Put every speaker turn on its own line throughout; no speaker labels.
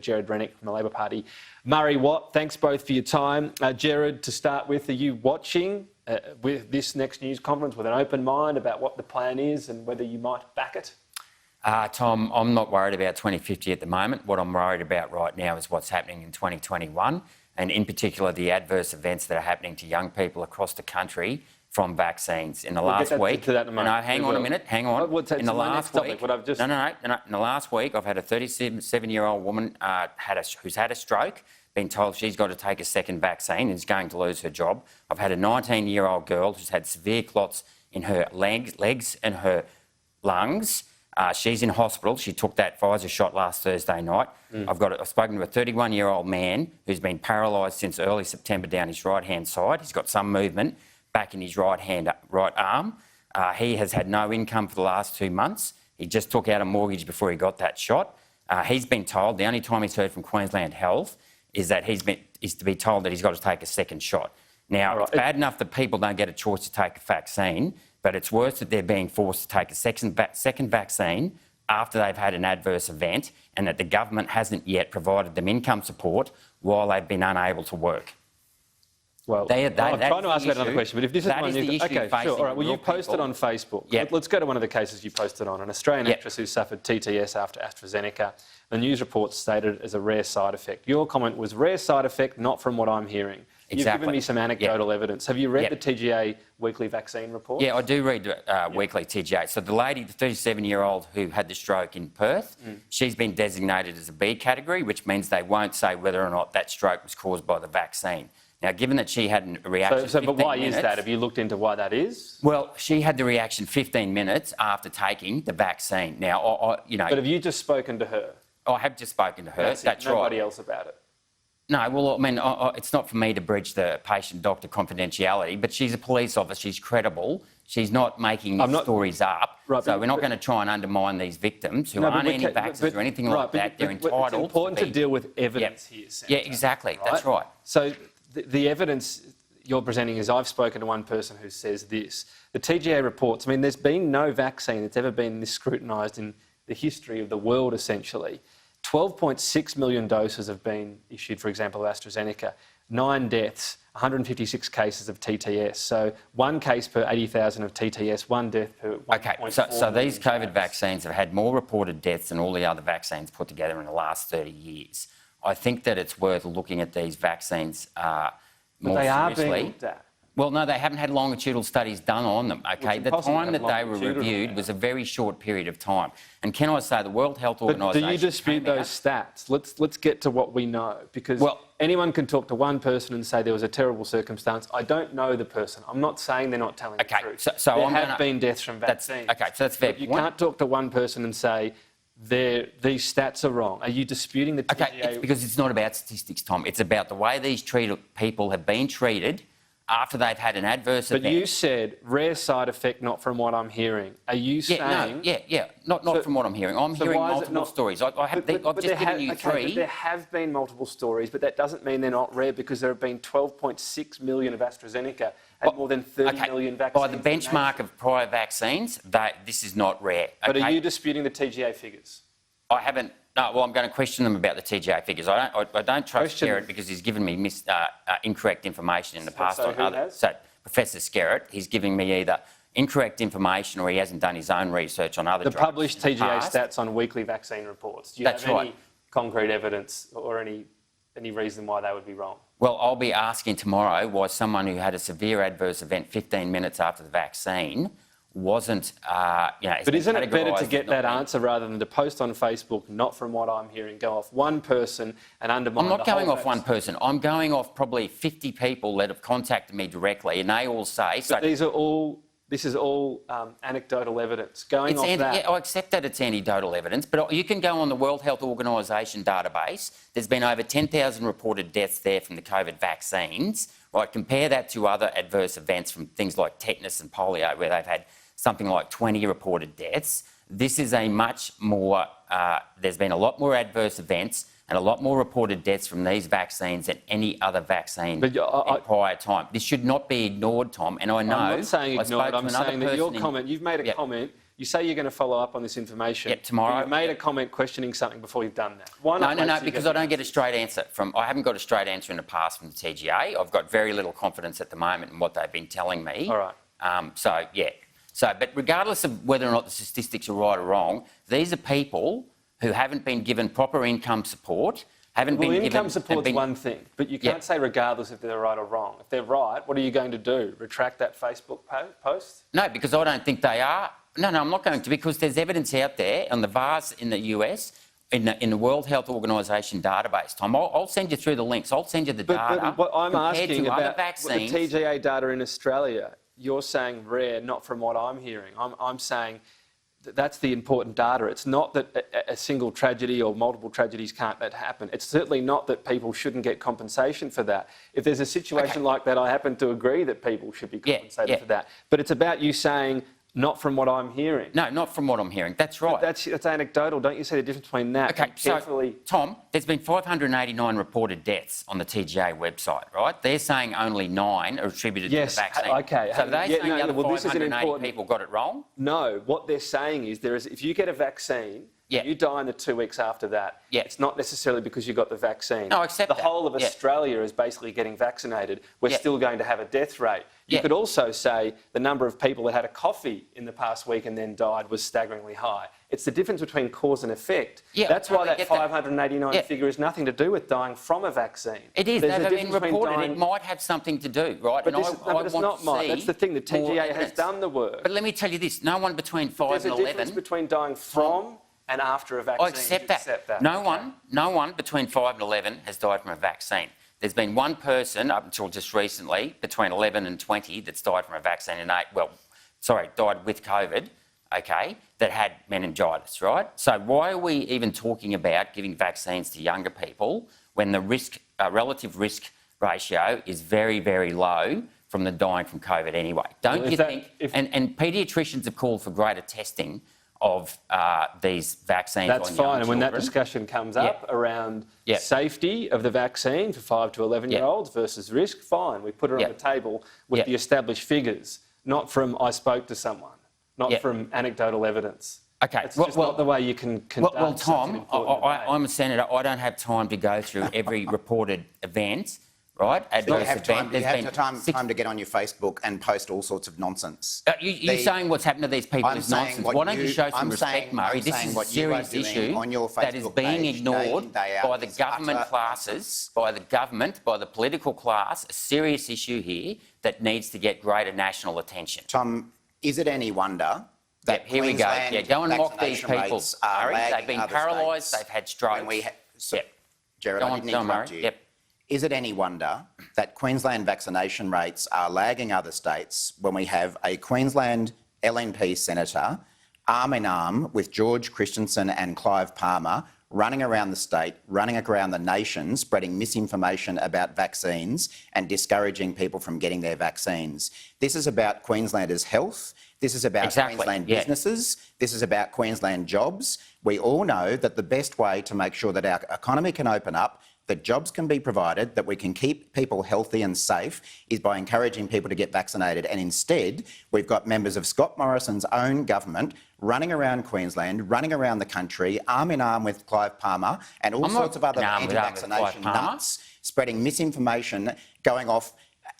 Gerard Rennick from the Labor Party. Murray Watt, thanks both for your time. Gerard, to start with, are you watching with this next news conference with an open mind about what the plan is and whether you might back it?
Tom, I'm not worried about 2050 at the moment. What I'm worried about right now is what's happening in 2021, and in particular the adverse events that are happening to young people across the country from vaccines. In the last week... No, hang on a minute, hang on.
In the last week...
In the last week, I've had a 37-year-old woman who's had a stroke, been told she's got to take a second vaccine and is going to lose her job. I've had a 19-year-old girl who's had severe clots in her legs and her lungs. She's in hospital. She took that Pfizer shot last Thursday night. I've spoken to a 31-year-old man who's been paralysed since early September down his right-hand side. He's got some movement back in his right arm. He has had no income for the last 2 months. He just took out a mortgage before he got that shot. He's been told, the only time he's heard from Queensland Health is that is to be told that he's got to take a second shot. Now, it's bad enough that people don't get a choice to take a vaccine, but it's worse that they're being forced to take a second vaccine after they've had an adverse event and that the government hasn't yet provided them income support while they've been unable to work.
Well, I'm trying to ask you another question, but if this is one issue... OK, sure, all right, well, you posted on Facebook. Yep. Let's go to one of the cases you posted on. An Australian actress who suffered TTS after AstraZeneca. The news report stated it as a rare side effect. Your comment was, rare side effect, not from what I'm hearing. Exactly. You've given me some anecdotal evidence. Have you read the TGA weekly vaccine report? Yeah,
I do read weekly TGA. So the lady, the 37-year-old who had the stroke in Perth, she's been designated as a B category, which means they won't say whether or not that stroke was caused by the vaccine. Now, given that she had a reaction...
But why is that? Have you looked into why that is?
Well, she had the reaction 15 minutes after taking the vaccine. Now, you know...
But have you just spoken to her?
I have just spoken to her, that's right.
Nobody else about it?
No, well, I mean, it's not for me to breach the patient-doctor confidentiality, but she's a police officer, she's credible, she's not making these stories up, so we're not going to try and undermine these victims who aren't anti-vaxxers or anything like that. They're entitled...
It's important to deal with evidence here, Senator.
Yeah, exactly, that's right.
So the evidence you're presenting is, I've spoken to one person who says this. The TGA reports, I mean, there's been no vaccine that's ever been this scrutinised in the history of the world, essentially. 12.6 million doses have been issued, for example, of AstraZeneca. 9 deaths, 156 cases of TTS. So 1 case per 80,000 of TTS, 1 death per 1.4
OK, so these COVID vaccines have had more reported deaths than all the other vaccines put together in the last 30 years. I think that it's worth looking at these vaccines more seriously.
But they are being looked at.
Well, no, they haven't had longitudinal studies done on them, OK? The time that they were reviewed was a very short period of time. And can I say, the World Health Organisation...
But do you dispute those stats? Let's get to what we know, because anyone can talk to one person and say there was a terrible circumstance. I don't know the person. I'm not saying they're not telling the truth.
So
there have been deaths from vaccines.
OK, so that's fair.
You can't talk to one person and say these stats are wrong. Are you disputing the TGA?
OK, because it's not about statistics, Tom. It's about the way these people have been treated after they've had an adverse event.
But you said rare side effect, not from what I'm hearing. Are you saying...
Not from what I'm hearing. I'm hearing multiple stories. I've just given you 3.
But there have been multiple stories, but that doesn't mean they're not rare, because there have been 12.6 million of AstraZeneca and more than 30 million vaccines.
By the benchmark of prior vaccines, this is not rare.
But are you disputing the TGA figures?
I haven't... No, well, I'm going to question them about the TGA figures. I don't trust Gerard because he's given me incorrect information in the past. So Professor Gerard, he's giving me either incorrect information or he hasn't done his own research on other drugs.
The published TGA stats on weekly vaccine reports. Do you have any concrete evidence or any reason why they would be wrong?
Well, I'll be asking tomorrow why someone who had a severe adverse event 15 minutes after the vaccine wasn't,
But isn't it better to get that answer rather than to post on Facebook, not from what I'm hearing, go off one person and undermine the whole...
I'm not going off one person. I'm going off probably 50 people that have contacted me directly, and they all say...
But this is all anecdotal evidence. Going off that...
Yeah, I accept that it's anecdotal evidence, but you can go on the World Health Organisation database. There's been over 10,000 reported deaths there from the COVID vaccines. Right, compare that to other adverse events from things like tetanus and polio, where they've had something like 20 reported deaths. This is a much more... there's been a lot more adverse events and a lot more reported deaths from these vaccines than any other vaccine in prior time. This should not be ignored, Tom, and I know...
I'm not saying ignored, I'm saying that your comment... You've made a comment, You say you're going to follow up on this information.
Yep, tomorrow.
But you've made a comment questioning something before you've done that. Why not?
No, because I don't get a straight answer I haven't got a straight answer in the past from the TGA. I've got very little confidence at the moment in what they've been telling me.
All right.
But regardless of whether or not the statistics are right or wrong, these are people who haven't been given proper income support.
Income support's one thing, but you can't say regardless if they're right or wrong. If they're right, what are you going to do? Retract that Facebook post?
No, because I don't think they are. No, I'm not going to, because there's evidence out there on the VARs in the US, in the World Health Organisation database. Tom, I'll send you through the links. I'll send you the data.
But what I'm asking
to
about
other vaccines,
the TGA data in Australia, you're saying rare, not from what I'm hearing. I'm saying that's the important data. It's not that a single tragedy or multiple tragedies can't happen. It's certainly not that people shouldn't get compensation for that. If there's a situation like that, I happen to agree that people should be compensated for that. But it's about you saying, not from what I'm hearing.
No, not from what I'm hearing. That's right.
That's anecdotal. Don't you see the difference between that and carefully...
So, Tom, there's been 589 reported deaths on the TGA website, right? They're saying only 9 are attributed to the vaccine.
OK.
So they're saying the other 580 people got it wrong?
No, what they're saying is if you get a vaccine, you die in the 2 weeks after that. It's not necessarily because you got the vaccine.
No, I accept that.
The whole of Australia is basically getting vaccinated. We're still going to have a death rate. You could also say the number of people that had a coffee in the past week and then died was staggeringly high. It's the difference between cause and effect. That's why that 589 figure has nothing to do with dying from a vaccine.
It is. They've been reported. It might have something to do, right?
But it's not mine. That's the thing. The TGA has done the work.
But let me tell you this. No one between 5 and 11...
There's a difference between dying from and after a vaccine.
I accept that. No one between 5 and 11 has died from a vaccine. There's been one person up until just recently, between 11 and 20, that's died from a vaccine and died with COVID, that had meningitis, right? So why are we even talking about giving vaccines to younger people when the relative risk ratio is very, very low from the dying from COVID anyway? Don't you think... And paediatricians have called for greater testing of these vaccines.
That's
on
fine.
young
And when that
children.
discussion comes up around safety of the vaccine for 5 to 11-year-olds versus risk, fine. We put it on the table with the established figures, not from I spoke to someone, not from anecdotal evidence.
Okay.
It's just not the way you can conduct
Well,
such an
Tom,
important debate.
I'm a senator. I don't have time to go through every reported event. Right?
You have time to get on your Facebook and post all sorts of nonsense.
You're saying what's happened to these people is nonsense. Why don't you show some respect, Murray? This is a serious issue that is being ignored by the government classes, by the government, by the political class, a serious issue here that needs to get greater national attention.
Tom, is it any wonder that
here we go. Go and mock these people.
Murray,
they've been paralysed, they've had strokes.
Gerard, I didn't interrupt you. Is it any wonder that Queensland vaccination rates are lagging other states when we have a Queensland LNP senator arm in arm with George Christensen and Clive Palmer running around the state, running around the nation, spreading misinformation about vaccines and discouraging people from getting their vaccines? This is about Queenslanders' health. This is about Queensland businesses. This is about Queensland jobs. We all know that the best way to make sure that our economy can open up, that jobs can be provided, that we can keep people healthy and safe is by encouraging people to get vaccinated. And instead, we've got members of Scott Morrison's own government running around Queensland, running around the country, arm in arm with Clive Palmer and all sorts of other anti-vaccination nuts, spreading misinformation, going off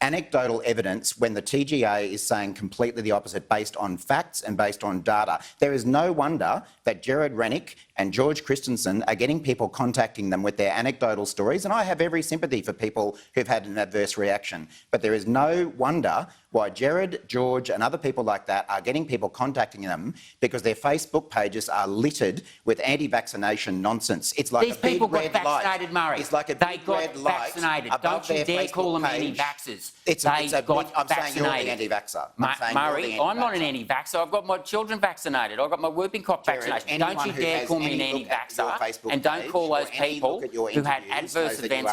anecdotal evidence when the TGA is saying completely the opposite based on facts and based on data. There is no wonder that Gerard Rennick and George Christensen are getting people contacting them with their anecdotal stories, and I have every sympathy for people who've had an adverse reaction. But there is no wonder why Gerard, George and other people like that are getting people contacting them because their Facebook pages are littered with anti-vaccination nonsense. It's like
these
a big
people got
red
vaccinated,
light.
Murray.
It's like a
they
big
got
red light
vaccinated.
above
Don't you
their
dare
Facebook
call them
page.
anti-vaxxers.
Murray, you're the anti-vaxxer.
Murray, I'm not an anti-vaxxer. I've got my children vaccinated. I've got my whooping cough vaccination. Don't you dare call me an anti-vaxxer, and don't call those people who had adverse events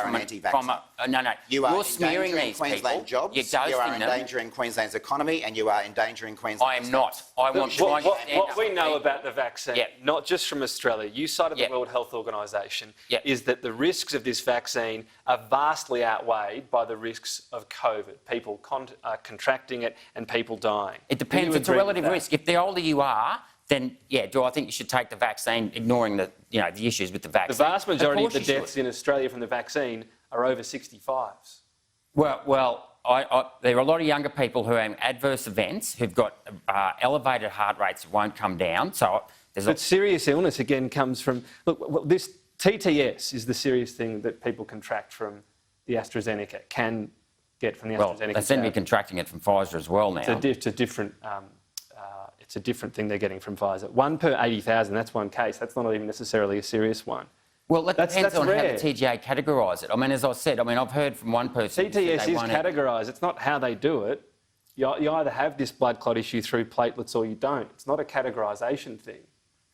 from a... No. You're smearing these people. You're ghosting them.
You are endangering Queensland's economy and you are endangering Queensland.
I am not. I want...
What we know about the vaccine, not just from Australia, you cited the World Health Organisation, is that the risks of this vaccine are vastly outweighed by the risks of COVID, people contracting it and people dying.
It depends. It's a relative risk. If the older you are, then yeah, do I think you should take the vaccine, ignoring the the issues with the vaccine?
The vast majority of the
course you
deaths
should.
in Australia from the vaccine are over 65s.
Well, there are a lot of younger people who are having adverse events, who've got elevated heart rates that won't come down. So there's
But serious illness, again, comes from... Look, this TTS is the serious thing that people contract from the AstraZeneca, can get from the AstraZeneca.
They seem to be contracting it from Pfizer as well now.
It's a different thing they're getting from Pfizer. 1 per 80,000, that's one case. That's not even necessarily a serious one.
Well, that depends on
rare.
how the TGA categorise it. I mean, as I said, I've heard from one person...
TTS is categorised. It's not how they do it. You either have this blood clot issue through platelets or you don't. It's not a categorisation thing.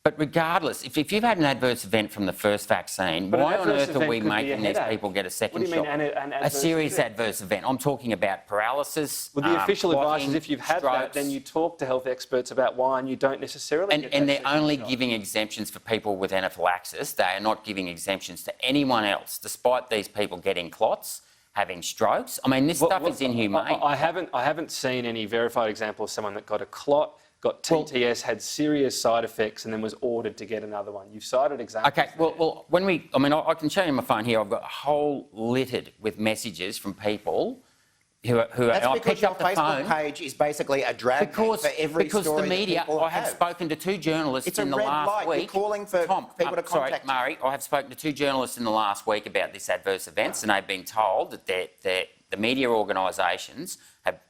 But regardless, if you've had an adverse event from the first vaccine, why on earth are we making these people get a second shot?
What do you mean,
a serious adverse event? I'm talking about paralysis.
Well, the official advice is if you've had
strokes,
that, then you talk to health experts about why, and you don't necessarily get
and
that
they're only
shot.
giving exemptions for people with anaphylaxis. They are not giving exemptions to anyone else, despite these people getting clots, having strokes. I mean, this stuff is inhumane.
I haven't seen any verified example of someone that got a clot, got TTS, had serious side effects, and then was ordered to get another one. You've cited examples.
Okay, well, I can show you my phone here. I've got a whole littered with messages from people who are.
That's
I
because
picked
your
up the
Facebook
phone
page is basically a drag for every
because
story
the media.
that people
I have spoken to 2 journalists
It's a
in the
red
last
light.
week.
You're calling for people to
Sorry,
contact you.
Murray. I have spoken to 2 journalists in the last week about this adverse events, and they've been told that the media organisations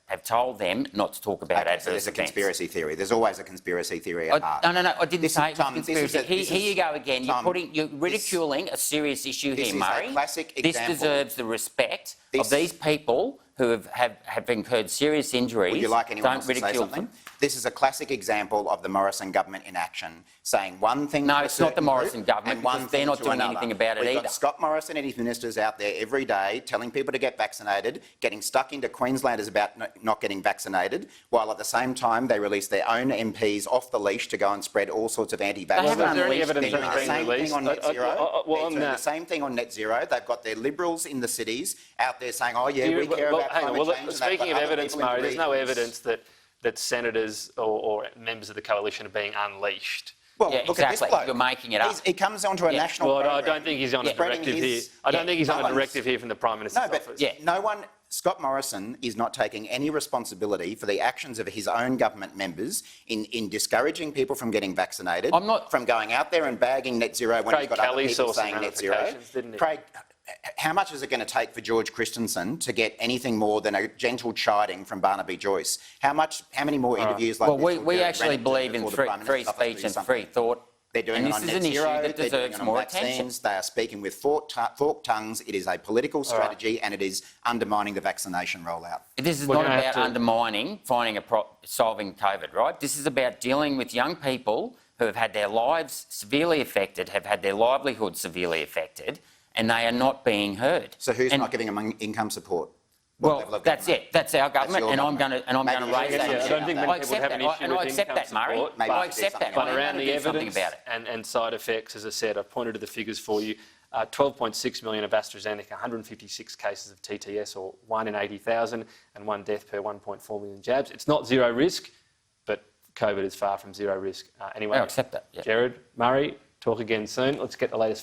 have told them not to talk about adverse
So there's a
events.
conspiracy theory. There's always a conspiracy theory at heart.
No, I didn't say it was
Tom,
conspiracy. Here you go again.
Tom,
You're ridiculing a serious issue
this
here,
is a
Murray.
classic
This
example.
deserves the respect of these people who have incurred serious injuries.
Would you like anyone
Don't
else to say
ridicule
something?
them.
This is a classic example of the Morrison government in action, saying one thing
No,
to a
it's not the
certain
Morrison
group
government,
and one
because they're
thing
not
to
doing
another.
anything about it
We've
either.
got Scott Morrison and his ministers out there every day telling people to get vaccinated, getting stuck into Queenslanders about not getting vaccinated, while at the same time they release their own MPs off the leash to go and spread all sorts of anti-vax.
Is there any
evidence
They're doing
that's
the
been
same thing
released?
on net zero.
Well,
They're
on
doing the
that-
same thing on net zero. They've got their liberals in the cities out there saying, oh yeah, we care about
hang on,
climate change. and they've got
speaking of
other
evidence,
people in the
Murray, there's no
regions.
evidence that senators or members of the coalition are being unleashed.
Well,
Yeah,
look at this
exactly.
bloke.
You're making it up.
He comes onto a national
Well,
program.
I don't think he's on a
spreading
directive here.
his-
I don't think he's
no
on a
one's-
directive here from the Prime Minister's
No, but
office.
Yeah.
Scott Morrison is not taking any responsibility for the actions of his own government members in discouraging people from getting vaccinated, from going out there and bagging net zero when
Craig
he's got other
Kelly
people
saw some
saying net zero.
ramifications, didn't he?
Craig, how much is it going to take for George Christensen to get anything more than a gentle chiding from Barnaby Joyce? How many more interviews like
Well,
this? will
we
Gerard
actually
Rennick do
believe in
before the
free
Prime Minister's office
speech
do
and
something?
free thought.
They're doing
And
it
this
on
is
net
an issue
zero,
that
they're doing
deserves
it on
more
vaccines,
attention.
They are speaking with forked tongues. It is a political strategy and it is undermining the vaccination rollout.
This is
We're
not
gonna have
about
to-
undermining, solving COVID, right? This is about dealing with young people who have had their lives severely affected, have had their livelihoods severely affected, and they are not being heard.
So who's
And-
not giving them income support? What level
Well,
of
that's
government?
it. That's our government,
your
and I'm going
government.
to
Maybe you
raise
should
that.
do
I don't think many
I
people
accept
would have an
that,
issue
and I
with
accept
income
that, Murray.
support.
Maybe
I
you should do
accept that.
something
But
about
I'm
around
going
the
to do something
evidence
about it.
and side effects, as I said, I've pointed to the figures for you. 12.6 million of AstraZeneca, 156 cases of TTS, or 1 in 80,000, and 1 death per 1.4 million jabs. It's not zero risk, but COVID is far from zero risk. Anyway,
I accept that, yeah.
Gerard, Murray, talk again soon. Let's get the latest